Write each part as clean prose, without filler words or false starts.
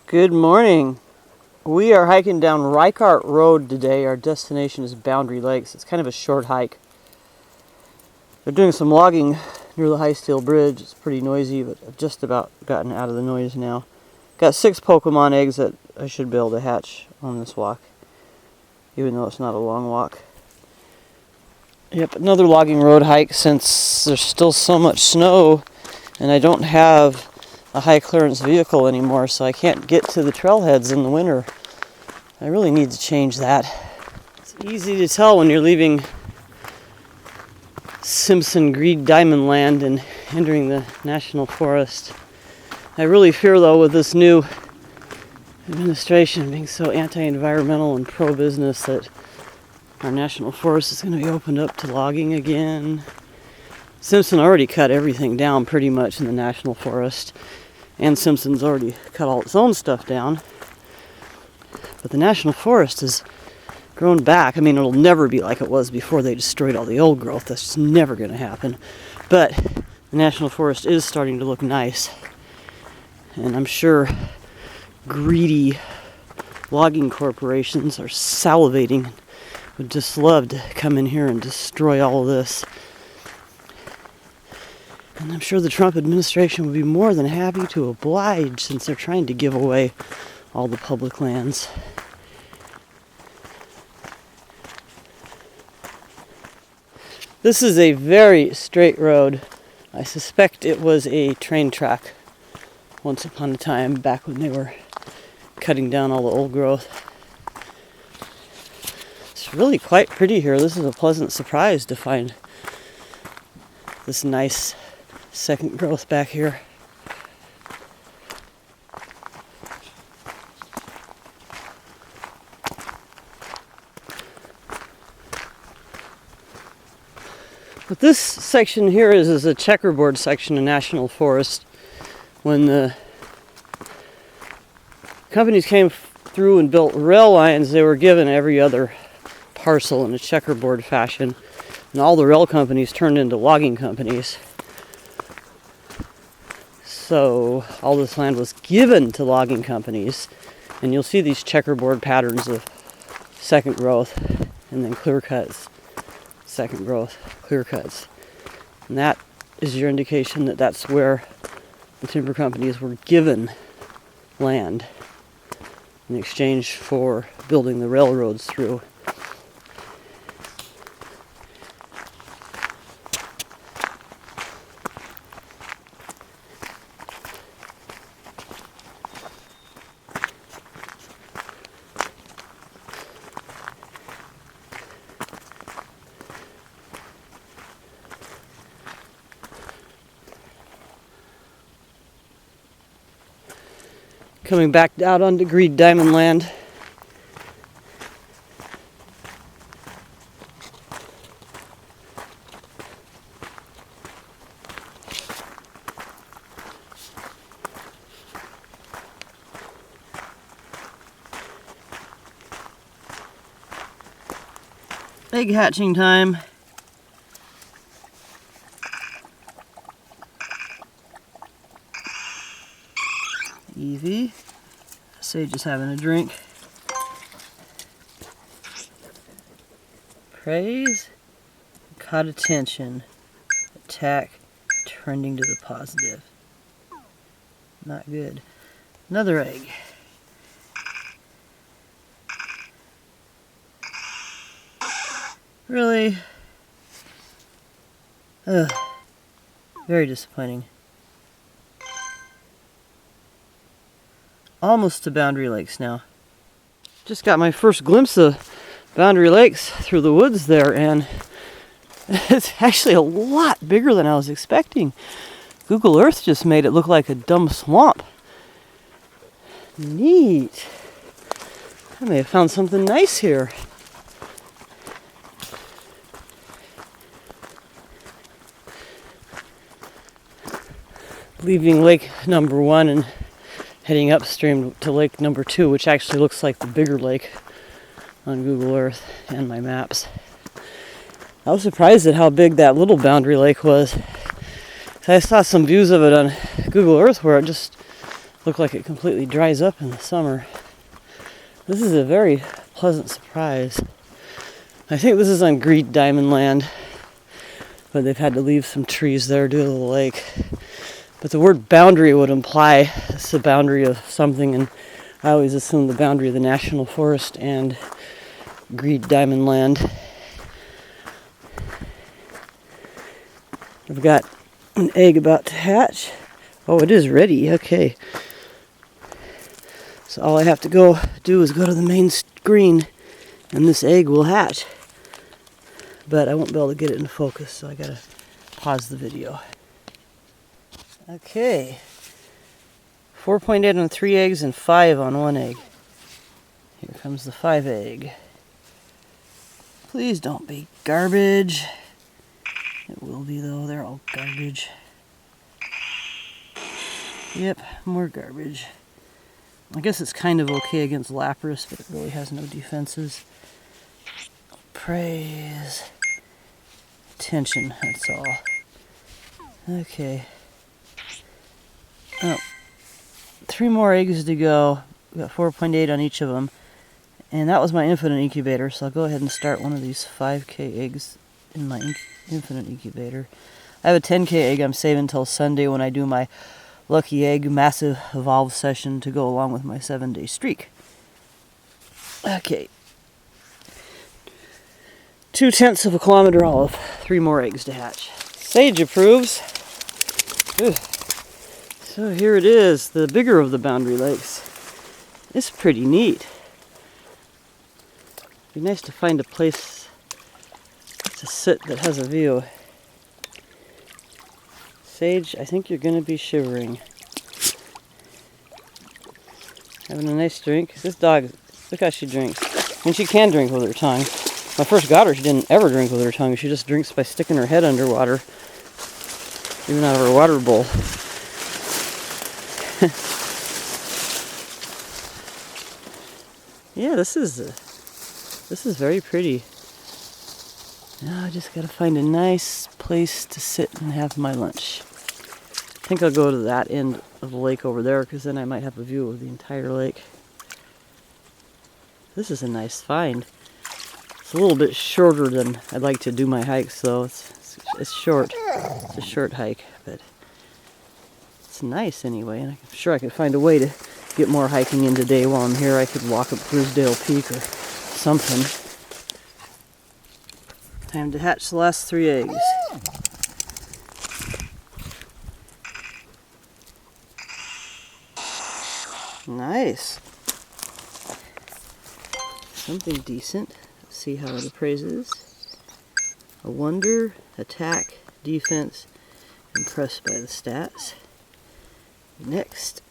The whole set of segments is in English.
Good morning. We are hiking down Reichardt Road today. Our destination is Boundary Lakes. It's kind of a short hike. They're doing some logging near the High Steel Bridge. It's pretty noisy, but I've just about gotten out of the noise now. Got 6 Pokemon eggs that I should be able to hatch on this walk, even though it's not a long walk. Yep, another logging road hike since there's still so much snow and I don't have a high clearance vehicle anymore, so I can't get to the trailheads in the winter. I really need to change that. It's easy to tell when you're leaving Simpson Green Diamond Land and entering the National Forest. I really fear, though, with this new administration being so anti-environmental and pro-business, that our National Forest is going to be opened up to logging again. Simpson already cut everything down pretty much in the National Forest, and Simpson's already cut all its own stuff down. But the National Forest has grown back. I mean, it'll never be like it was before they destroyed all the old growth. That's just never going to happen. But the National Forest is starting to look nice. And I'm sure greedy logging corporations are salivating, would just love to come in here and destroy all of this. And I'm sure the Trump administration would be more than happy to oblige, since they're trying to give away all the public lands. This is a very straight road. I suspect it was a train track once upon a time, back when they were cutting down all the old growth. It's really quite pretty here. This is a pleasant surprise to find this nice second growth back here. What this section here is a checkerboard section of National Forest. When the companies came through and built rail lines, they were given every other parcel in a checkerboard fashion, and all the rail companies turned into logging companies. So all this land was given to logging companies, and you'll see these checkerboard patterns of second growth and then clear cuts, second growth, clear cuts. And that is your indication that that's where the timber companies were given land in exchange for building the railroads through. Coming back out onto Green Diamond Land. Egg hatching time. Evie. Sage is having a drink. Praise. Caught attention. Attack. Trending to the positive. Not good. Another egg. Really? Ugh. Very disappointing. Almost to Boundary Lakes now. Just got my first glimpse of Boundary Lakes through the woods there, and it's actually a lot bigger than I was expecting. Google Earth just made it look like a dumb swamp. Neat. I may have found something nice here. Leaving lake number 1 and heading upstream to lake number 2, which actually looks like the bigger lake on Google Earth and my maps. I was surprised at how big that little Boundary Lake was. I saw some views of it on Google Earth where it just look like it completely dries up in the summer. This is a very pleasant surprise. I think this is on Greed Diamond Land, but they've had to leave some trees there due to the lake. But the word boundary would imply it's the boundary of something, and I always assume the boundary of the National Forest and Greed Diamond Land. I've got an egg about to hatch. Oh, it is ready. Okay. So all I have to go do is go to the main screen, and this egg will hatch. But I won't be able to get it in focus, so I gotta pause the video. Okay. 4.8 on 3 eggs and 5 on 1 egg. Here comes the 5 egg. Please don't be garbage. It will be though, they're all garbage. Yep, more garbage. I guess it's kind of okay against Lapras, but it really has no defenses. Praise. Attention, that's all. Okay. Oh. 3 more eggs to go. We've got 4.8 on each of them. And that was my infinite incubator, so I'll go ahead and start one of these 5K eggs in my infinite incubator. I have a 10K egg I'm saving until Sunday when I do my Lucky Egg Massive Evolve session to go along with my 7-day streak. Okay. 0.2 of a kilometer olive. 3 more eggs to hatch. Sage approves. Ugh. So here it is, the bigger of the Boundary Lakes. It's pretty neat. Be nice to find a place to sit that has a view. Sage, I think you're going to be shivering. Having a nice drink. This dog, look how she drinks. And she can drink with her tongue. When I first got her, she didn't ever drink with her tongue. She just drinks by sticking her head underwater, even out of her water bowl. Yeah, this is very pretty. Now I just gotta find a nice place to sit and have my lunch. I think I'll go to that end of the lake over there, because then I might have a view of the entire lake. This is a nice find. It's a little bit shorter than I'd like to do my hikes, though. It's short. It's a short hike, but it's nice anyway. And I'm sure I could find a way to get more hiking in today while I'm here. I could walk up Grisdale Peak or something. Time to hatch the last 3 eggs. Nice. Something decent. Let's see how it appraises. A wonder, attack, defense, impressed by the stats. Next.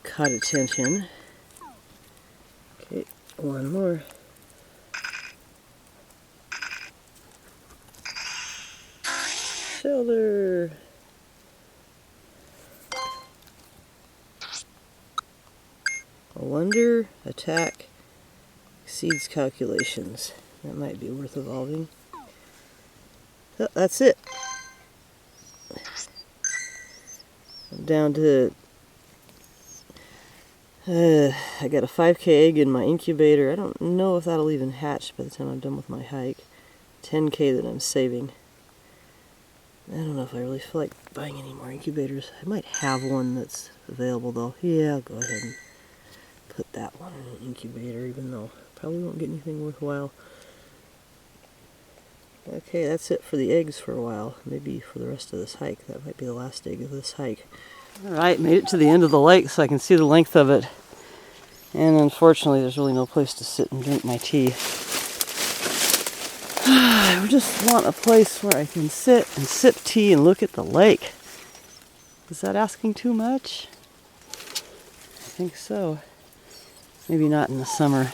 Caught attention. Okay, 1 more. Shelter. A wonder, attack, exceeds calculations. That might be worth evolving. Oh, that's it. I'm down to I got a 5K egg in my incubator. I don't know if that'll even hatch by the time I'm done with my hike. 10K that I'm saving. I don't know if I really feel like buying any more incubators. I might have one that's available though. Yeah, I'll go ahead and put that one in an incubator, even though I probably won't get anything worthwhile. Okay, that's it for the eggs for a while. Maybe for the rest of this hike. That might be the last egg of this hike. Alright, made it to the end of the lake so I can see the length of it. And unfortunately there's really no place to sit and drink my tea. I just want a place where I can sit and sip tea and look at the lake. Is that asking too much? I think so. Maybe not in the summer.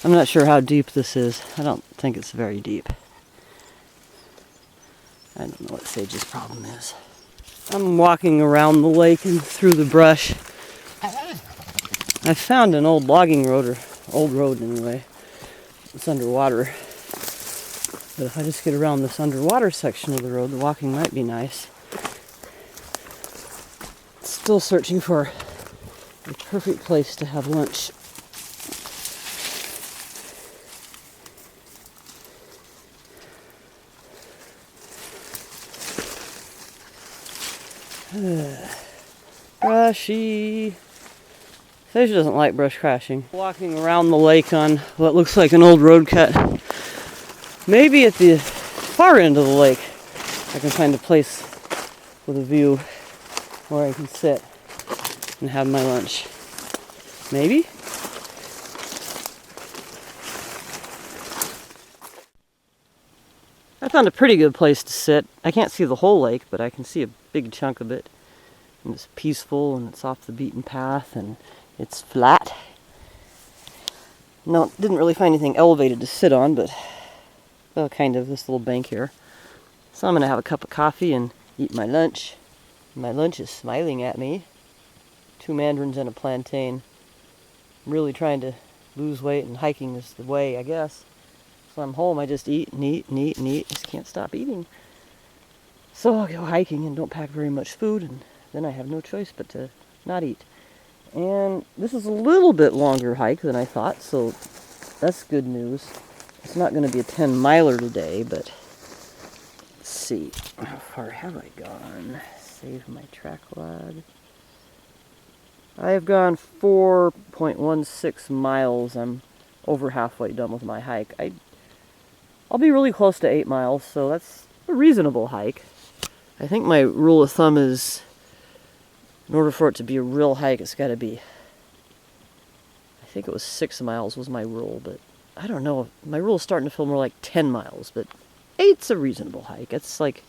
I'm not sure how deep this is. I don't think it's very deep. I don't know what Sage's problem is. I'm walking around the lake and through the brush. I found an old logging road, or old road anyway. It's underwater. But if I just get around this underwater section of the road, the walking might be nice. Still searching for a perfect place to have lunch. Brushy. Sage doesn't like brush crashing. Walking around the lake on what looks like an old road cut. Maybe at the far end of the lake I can find a place with a view where I can sit and have my lunch. Maybe? I found a pretty good place to sit. I can't see the whole lake, but I can see a big chunk of it. And it's peaceful and it's off the beaten path and it's flat. No, didn't really find anything elevated to sit on, but well, kind of this little bank here. So I'm gonna have a cup of coffee and eat my lunch. My lunch is smiling at me. 2 mandarins and a plantain. I'm really trying to lose weight, and hiking is the way, I guess. So I'm home, I just eat and eat and eat and eat. Just can't stop eating. So I'll go hiking and don't pack very much food, and then I have no choice but to not eat. And this is a little bit longer hike than I thought, so that's good news. It's not going to be a 10-miler today, but let's see. How far have I gone? Save my track log. I have gone 4.16 miles. I'm over halfway done with my hike. I'll be really close to 8 miles, so that's a reasonable hike. I think my rule of thumb is, in order for it to be a real hike, it's got to be, I think it was 6 miles was my rule, but I don't know. My rule is starting to feel more like 10 miles, but 8's a reasonable hike. It's like,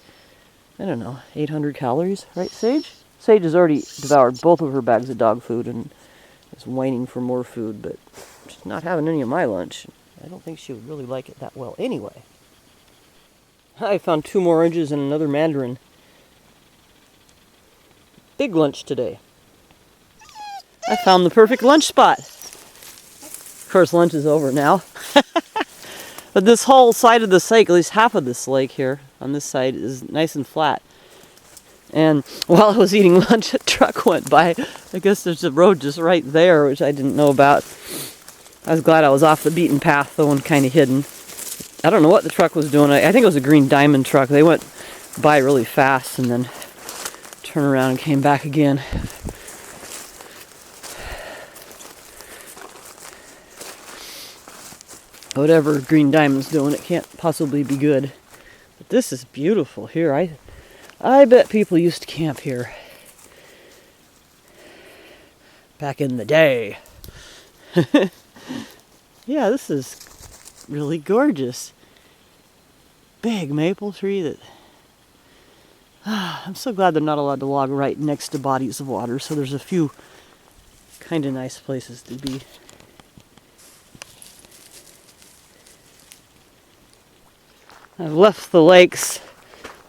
I don't know, 800 calories, right, Sage? Sage has already devoured both of her bags of dog food and is whining for more food, but she's not having any of my lunch. I don't think she would really like it that well anyway. I found 2 more oranges and another mandarin. Big lunch today. I found the perfect lunch spot. Of course, lunch is over now. But this whole side of this lake, at least half of this lake here on this side, is nice and flat. And while I was eating lunch, a truck went by. I guess there's a road just right there, which I didn't know about. I was glad I was off the beaten path, though, and kind of hidden. I don't know what the truck was doing. I think it was a Green Diamond truck. They went by really fast and then turned around and came back again. Whatever Green Diamond's doing, it can't possibly be good. But this is beautiful here. I bet people used to camp here back in the day. Yeah, this is really gorgeous. Big maple tree that... I'm so glad they're not allowed to log right next to bodies of water, so there's a few kind of nice places to be. I've left the lakes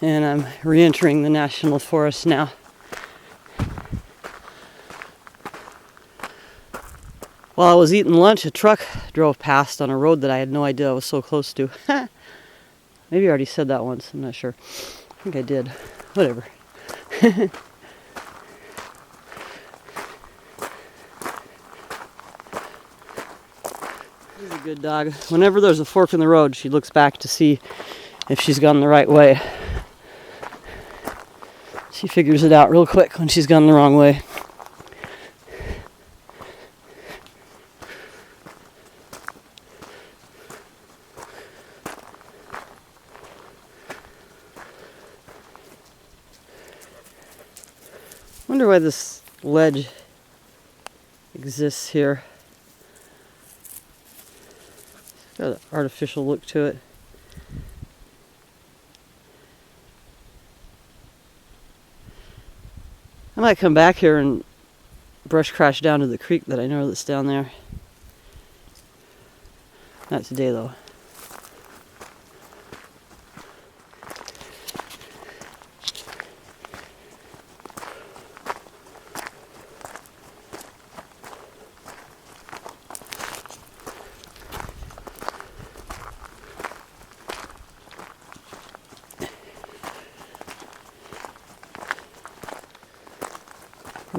and I'm re-entering the National Forest now. While I was eating lunch, a truck drove past on a road that I had no idea I was so close to. Maybe I already said that once, I'm not sure. I think I did. Whatever. She's a good dog. Whenever there's a fork in the road, she looks back to see if she's gone the right way. She figures it out real quick when she's gone the wrong way. Wonder why this ledge exists here. It's got an artificial look to it. I might come back here and brush crash down to the creek that I know that's down there. Not today though.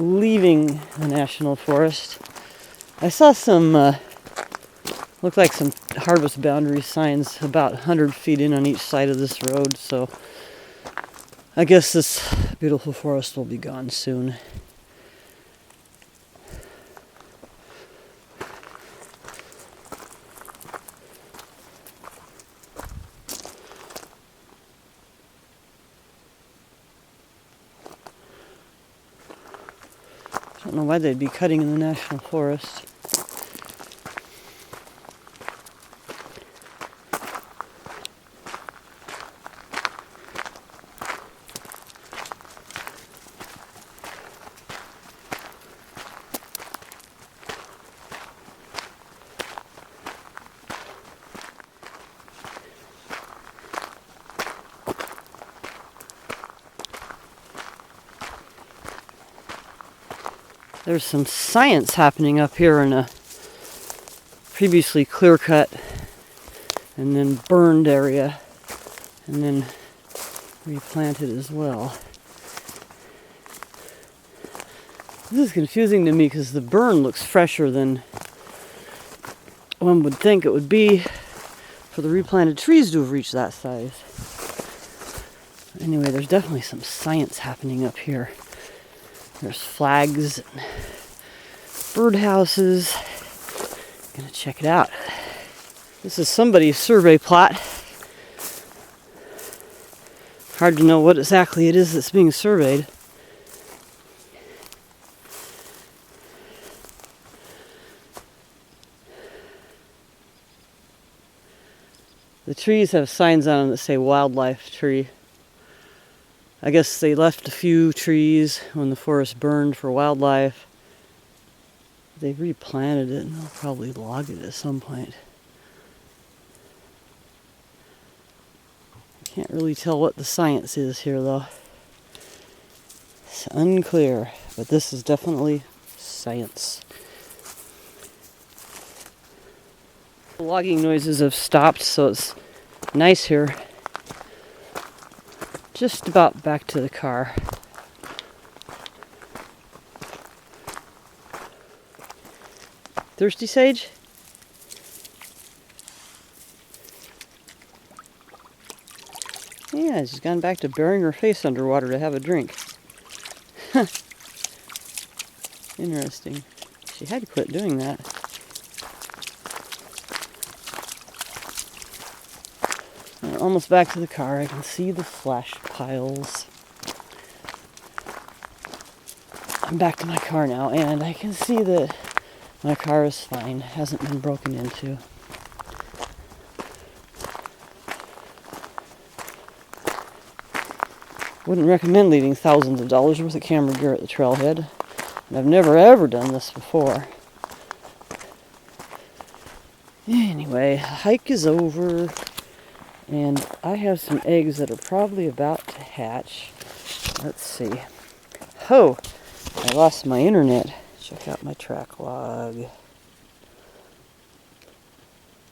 leaving the National Forest. I saw some, looked like some harvest boundary signs about 100 feet in on each side of this road, so I guess this beautiful forest will be gone soon. I don't know why they'd be cutting in the National Forest. There's some science happening up here in a previously clear-cut and then burned area and then replanted as well. This is confusing to me because the burn looks fresher than one would think it would be for the replanted trees to have reached that size. Anyway, there's definitely some science happening up here. There's flags and birdhouses. Gonna check it out. This is somebody's survey plot. Hard to know what exactly it is that's being surveyed. The trees have signs on them that say wildlife tree. I guess they left a few trees when the forest burned for wildlife. They replanted it and they'll probably log it at some point. Can't really tell what the science is here though. It's unclear, but this is definitely science. The logging noises have stopped, so it's nice here. Just about back to the car. Thirsty, Sage? Yeah, she's gone back to burying her face underwater to have a drink. Interesting. She had to quit doing that. Almost back to the car. I can see the flash piles. I'm back to my car now, and I can see that my car is fine. Hasn't been broken into. Wouldn't recommend leaving thousands of dollars worth of camera gear at the trailhead. And I've never ever done this before. Anyway, the hike is over. And I have some eggs that are probably about to hatch. Let's see. Oh, I lost my internet. Check out my track log.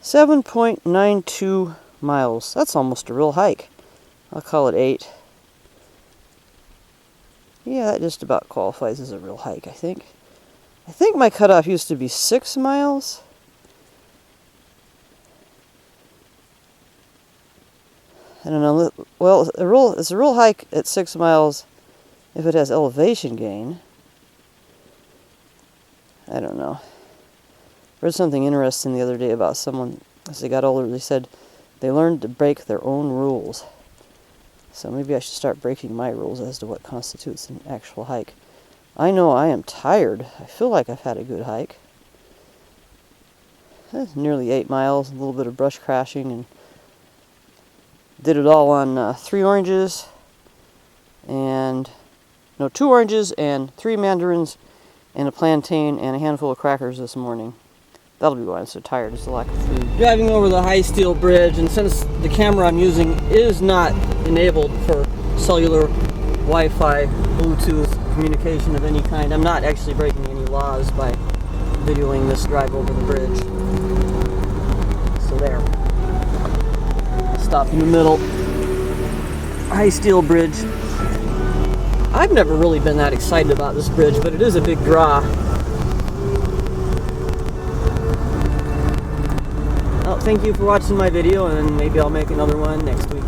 7.92 miles. That's almost a real hike. I'll call it 8. Yeah, that just about qualifies as a real hike, I think. I think my cutoff used to be 6 miles. I don't know. Well, it's a real hike at 6 miles if it has elevation gain. I don't know. I read something interesting the other day about someone, as they got older, they said they learned to break their own rules. So maybe I should start breaking my rules as to what constitutes an actual hike. I know I am tired. I feel like I've had a good hike. Nearly 8 miles, a little bit of brush crashing, and did it all on 2 oranges and 3 mandarins and a plantain and a handful of crackers this morning. That'll be why I'm so tired, it's a lack of food. Driving over the high steel bridge, and since the camera I'm using is not enabled for cellular, Wi-Fi, Bluetooth communication of any kind, I'm not actually breaking any laws by videoing this drive over the bridge. So there. Stop in the middle. High steel bridge. I've never really been that excited about this bridge, but it is a big draw. Well, thank you for watching my video, and maybe I'll make another one next week.